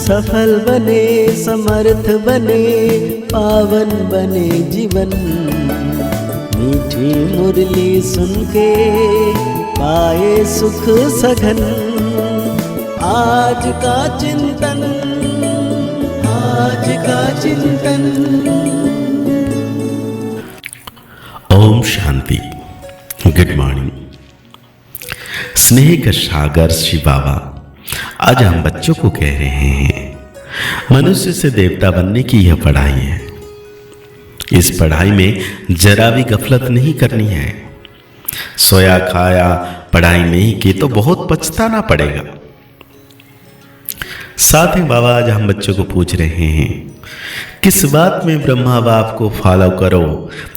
सफल बने, समर्थ बने, पावन बने जीवन। मीठी मुरली सुन के पाए सुख सघन। आज का चिंतन, आज का चिंतन। ओम शांति। Good morning. स्नेह का सागर शिव बाबा आज हम बच्चों को कह रहे हैं, मनुष्य से देवता बनने की यह पढ़ाई है। इस पढ़ाई में जरा भी गफलत नहीं करनी है। सोया खाया पढ़ाई नहीं की तो बहुत पछताना पड़ेगा। साथ ही बाबा आज हम बच्चों को पूछ रहे हैं, किस बात में ब्रह्मा बाप को फॉलो करो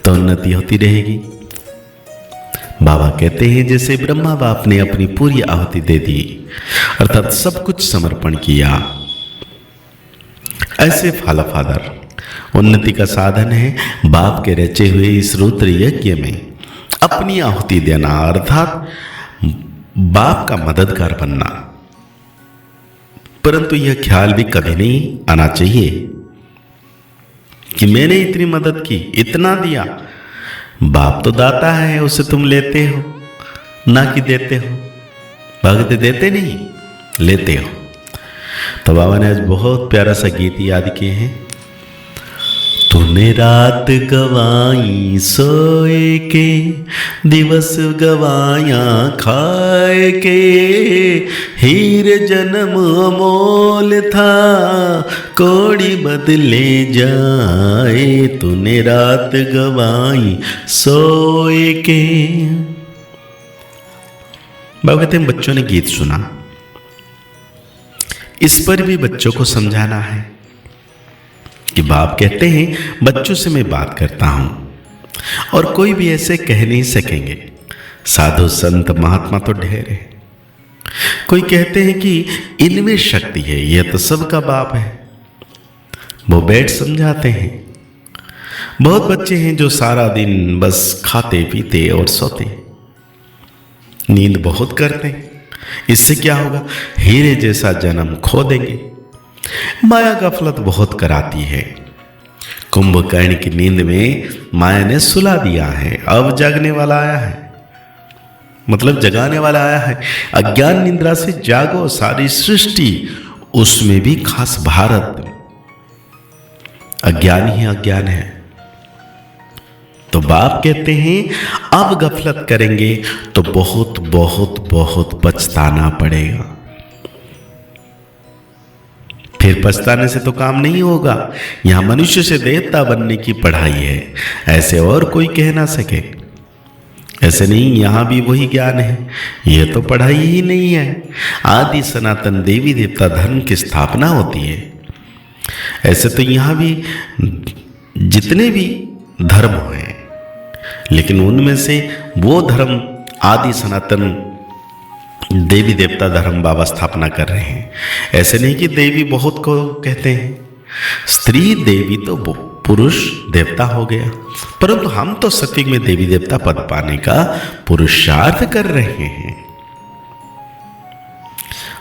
तो उन्नति होती रहेगी। बाबा कहते हैं जैसे ब्रह्मा बाप ने अपनी पूरी आहुति दे दी, अर्थात सब कुछ समर्पण किया, ऐसे फॉलो फादर उन्नति का साधन है। बाप के रचे हुए इस रुद्र यज्ञ में अपनी आहुति देना, अर्थात बाप का मददगार बनना। परंतु यह ख्याल भी कभी नहीं आना चाहिए कि मैंने इतनी मदद की, इतना दिया। बाप तो दाता है, उसे तुम लेते हो ना कि देते हो। भगत देते नहीं, लेते हो। तो बाबा ने आज बहुत प्यारा सा गीत याद किए हैं। तूने रात गवाई सोए के, दिवस गवाया खाए के। हीर जन्म अमोल था, कोड़ी बदले जाए। तूने रात गवाई सोए के। बाबा कहते हैं बच्चों ने गीत सुना, इस पर भी बच्चों को समझाना है कि बाप कहते हैं बच्चों से मैं बात करता हूं और कोई भी ऐसे कह नहीं सकेंगे। साधु संत महात्मा तो ढेर है। कोई कहते हैं कि इनमें शक्ति है, यह तो सबका बाप है, वो बैठ समझाते हैं। बहुत बच्चे हैं जो सारा दिन बस खाते पीते और सोते, नींद बहुत करते हैं। इससे क्या होगा, हीरे जैसा जन्म खो देंगे। माया गफलत बहुत कराती है। कुंभकर्ण की नींद में माया ने सुला दिया है, अब जागने वाला आया है, मतलब जगाने वाला आया है। अज्ञान निद्रा से जागो, सारी सृष्टि उसमें भी खास भारत अज्ञान ही अज्ञान है। तो बाप कहते हैं अब गफलत करेंगे तो बहुत बहुत बहुत पछताना पड़ेगा। फिर पछताने से तो काम नहीं होगा। यहां मनुष्य से देवता बनने की पढ़ाई है, ऐसे और कोई कह ना सके। ऐसे नहीं, यहां भी वही ज्ञान है, यह तो पढ़ाई ही नहीं है। आदि सनातन देवी देवता धर्म की स्थापना होती है। ऐसे तो यहां भी जितने भी धर्म हैं, लेकिन उनमें से वो धर्म आदि सनातन देवी देवता धर्म बाबा स्थापना कर रहे हैं। ऐसे नहीं कि देवी बहुत को कहते हैं, स्त्री देवी तो पुरुष देवता हो गया। परंतु हम तो सत्युग में देवी देवता पद पाने का पुरुषार्थ कर रहे हैं।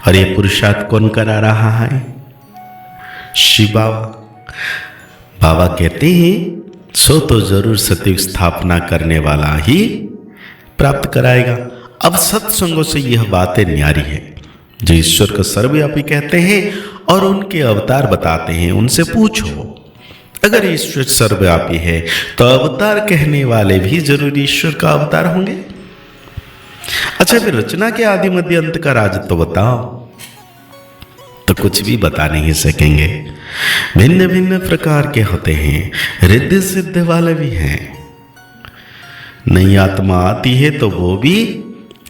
और ये पुरुषार्थ कौन करा रहा है? शिव बाबा। बाबा कहते हैं सो तो जरूर सत्युग स्थापना करने वाला ही प्राप्त कराएगा। अब सत्संगों से यह बातें न्यारी है जो ईश्वर को सर्वव्यापी कहते हैं और उनके अवतार बताते हैं। उनसे पूछो, अगर ईश्वर सर्वव्यापी है तो अवतार कहने वाले भी जरूर ईश्वर का अवतार होंगे। अच्छा, फिर रचना के आदि मध्य अंत का राज तो बताओ। तो कुछ भी बता नहीं सकेंगे। भिन्न भिन्न प्रकार के होते हैं, रिद्धि सिद्ध वाले भी हैं। नई आत्मा आती है तो वो भी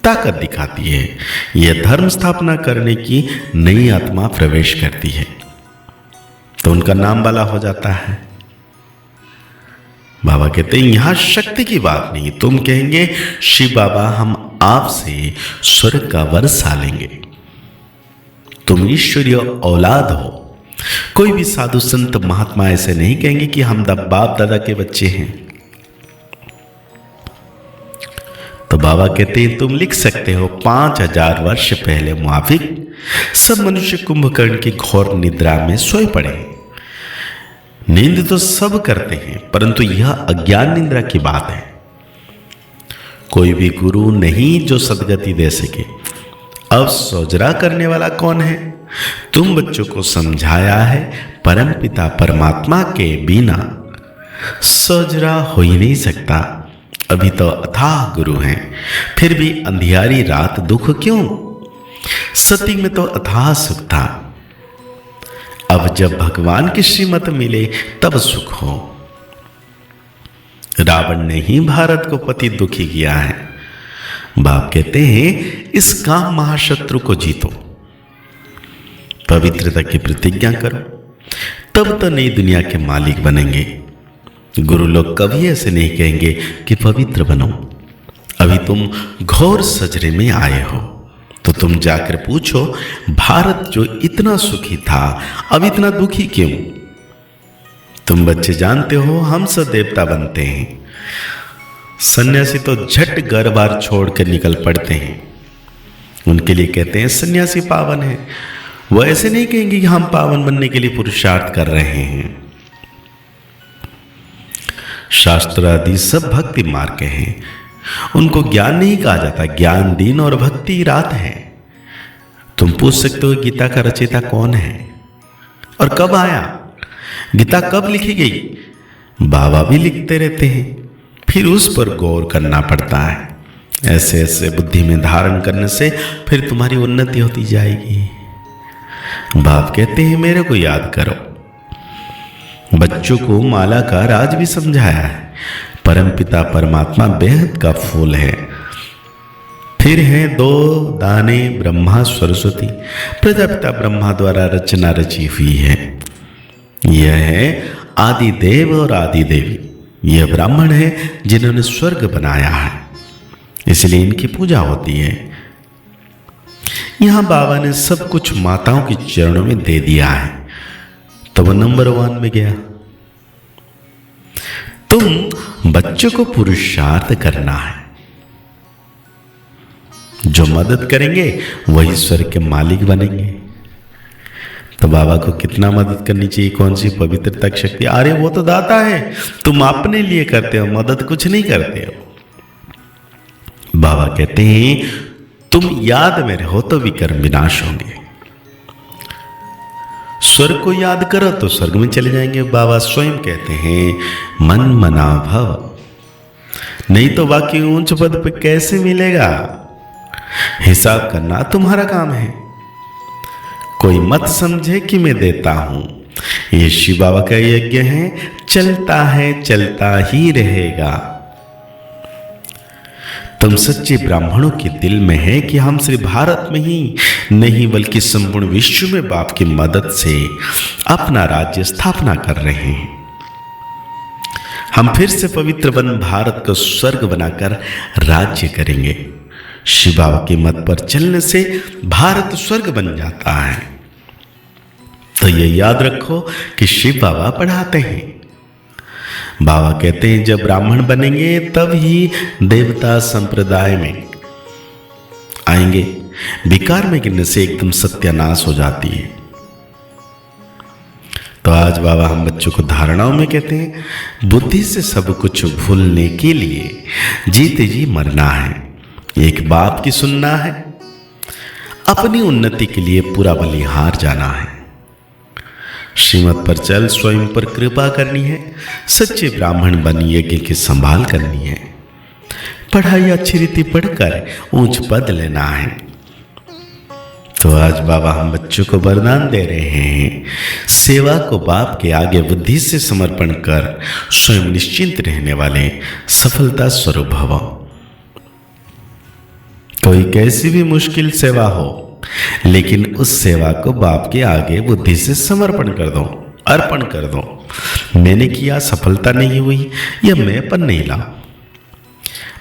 ताकत दिखाती है। यह धर्म स्थापना करने की नई आत्मा प्रवेश करती है तो उनका नाम वाला हो जाता है। बाबा कहते हैं यहां शक्ति की बात नहीं। तुम कहेंगे शिव बाबा हम आपसे स्वर्ग का वर्षा लेंगे, तुम ईश्वरीय औलाद हो। कोई भी साधु संत महात्मा ऐसे नहीं कहेंगे कि हम बाप दादा के बच्चे हैं। तो बाबा कहते हैं तुम लिख सकते हो 5000 वर्ष पहले मुआफिक सब मनुष्य कुंभकर्ण की घोर निद्रा में सोए पड़े हैं। नींद तो सब करते हैं, परंतु यह अज्ञान निद्रा की बात है। कोई भी गुरु नहीं जो सदगति दे सके। अब सोजरा करने वाला कौन है? तुम बच्चों को समझाया है, परमपिता परमात्मा के बिना सोजरा हो ही नहीं सकता। अभी तो अथाह गुरु हैं, फिर भी अंधियारी रात दुख क्यों? सती में तो अथाह सुख था। अब जब भगवान की श्रीमत मिले तब सुख हो। रावण ने ही भारत को पति दुखी किया है। बाप कहते हैं इस काम महाशत्रु को जीतो, पवित्रता की प्रतिज्ञा करो, तब तो नई दुनिया के मालिक बनेंगे। गुरु लोग कभी ऐसे नहीं कहेंगे कि पवित्र बनो। अभी तुम घोर सजरे में आए हो, तो तुम जाकर पूछो भारत जो इतना सुखी था अब इतना दुखी क्यों? तुम बच्चे जानते हो हम सब देवता बनते हैं। सन्यासी तो झट घर बार छोड़कर निकल पड़ते हैं। उनके लिए कहते हैं सन्यासी पावन है। वो ऐसे नहीं कहेंगे कि हम पावन बनने के लिए पुरुषार्थ कर रहे हैं। शास्त्र आदि सब भक्ति मार्ग के हैं, उनको ज्ञान नहीं कहा जाता। ज्ञान दिन और भक्ति रात है। तुम पूछ सकते हो गीता का रचयिता कौन है और कब आया? गीता कब लिखी गई? बाबा भी लिखते रहते हैं, फिर उस पर गौर करना पड़ता है। ऐसे ऐसे बुद्धि में धारण करने से फिर तुम्हारी उन्नति होती जाएगी। बाप कहते हैं मेरे को याद करो। बच्चों को माला का राज भी समझाया है। परमपिता परमात्मा बेहद का फूल है। फिर है दो दाने ब्रह्मा सरस्वती। प्रजापिता ब्रह्मा द्वारा रचना रची हुई है। यह है आदि देव और आदि देवी। यह ब्राह्मण है जिन्होंने स्वर्ग बनाया है, इसलिए इनकी पूजा होती है। यहां बाबा ने सब कुछ माताओं के चरणों में दे दिया है, तो वह नंबर 1 में गया। तुम बच्चों को पुरुषार्थ करना है। जो मदद करेंगे वही स्वर्ग के मालिक बनेंगे। तो बाबा को कितना मदद करनी चाहिए? कौन सी पवित्रता की शक्ति? अरे वो तो दाता है, तुम अपने लिए करते हो, मदद कुछ नहीं करते हो। बाबा कहते हैं तुम याद में रहो तो विकर्म विनाश होंगे। स्वर्ग को याद करो तो स्वर्ग में चले जाएंगे। बाबा स्वयं कहते हैं मन मना भव, नहीं तो बाकी ऊंच पद पे कैसे मिलेगा? हिसाब करना तुम्हारा काम है। कोई मत समझे कि मैं देता हूं। ये शिव बाबा का यज्ञ है, चलता ही रहेगा। तुम सच्चे ब्राह्मणों के दिल में है कि हम सिर्फ भारत में ही नहीं बल्कि संपूर्ण विश्व में बाप की मदद से अपना राज्य स्थापना कर रहे हैं। हम फिर से पवित्र वन भारत को स्वर्ग बनाकर राज्य करेंगे। शिव बाबा के मत पर चलने से भारत स्वर्ग बन जाता है। तो ये याद रखो कि शिव बाबा पढ़ाते हैं। बाबा कहते हैं जब ब्राह्मण बनेंगे तब ही देवता संप्रदाय में आएंगे। विकार में गिरने से एकदम सत्यानाश हो जाती है। तो आज बाबा हम बच्चों को धारणाओं में कहते हैं बुद्धि से सब कुछ भूलने के लिए जीते जी मरना है। एक बाप की सुनना है, अपनी उन्नति के लिए पूरा बलिहार जाना है। श्रीमत पर चल, स्वयं पर कृपा करनी है। सच्चे ब्राह्मण बन यज्ञ की संभाल करनी है। पढ़ाई अच्छी रीति पढ़कर ऊंच पद लेना है। तो आज बाबा हम बच्चों को वरदान दे रहे हैं, सेवा को बाप के आगे बुद्धि से समर्पण कर स्वयं निश्चिंत रहने वाले सफलता स्वरूप भव। कोई कैसी भी मुश्किल सेवा हो, लेकिन उस सेवा को बाप के आगे बुद्धि से समर्पण कर दो, अर्पण कर दो। मैंने किया, सफलता नहीं हुई, यह मैं पर नहीं ला।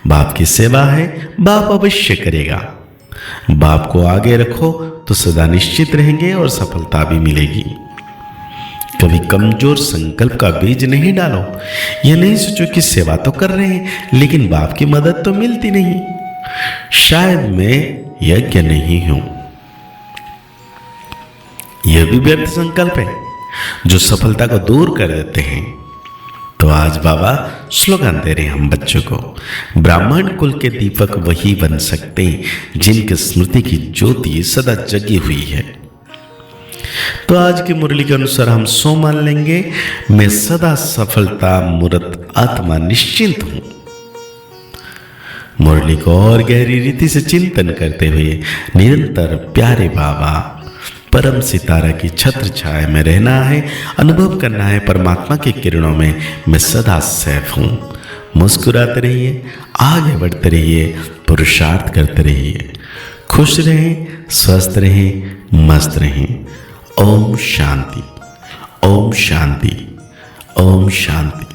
बाप की सेवा है, बाप अवश्य करेगा। बाप को आगे रखो तो सदा निश्चित रहेंगे और सफलता भी मिलेगी। कभी कमजोर संकल्प का बीज नहीं डालो। यह नहीं सोचो कि सेवा तो कर रहे हैं लेकिन बाप की मदद तो मिलती नहीं, शायद मैं यज्ञ नहीं हूं। यह भी व्यर्थ संकल्प है जो सफलता को दूर कर देते हैं। तो आज बाबा स्लोगन दे रहे हैं हम बच्चों को, ब्राह्मण कुल के दीपक वही बन सकते हैं जिनकी स्मृति की ज्योति सदा जगी हुई है। तो आज की मुरली के अनुसार हम सो मान लेंगे, मैं सदा सफलता मूर्त आत्मा निश्चिंत हूं। मुरली को और गहरी रीति से चिंतन करते हुए निरंतर प्यारे बाबा परम सितारा की छत्र छाया में रहना है, अनुभव करना है परमात्मा की किरणों में मैं सदा सैफ हूं। मुस्कुराते रहिए, आगे बढ़ते रहिए, पुरुषार्थ करते रहिए, खुश रहें, स्वस्थ रहें, मस्त रहें। ओम शांति, ओम शांति, ओम शांति।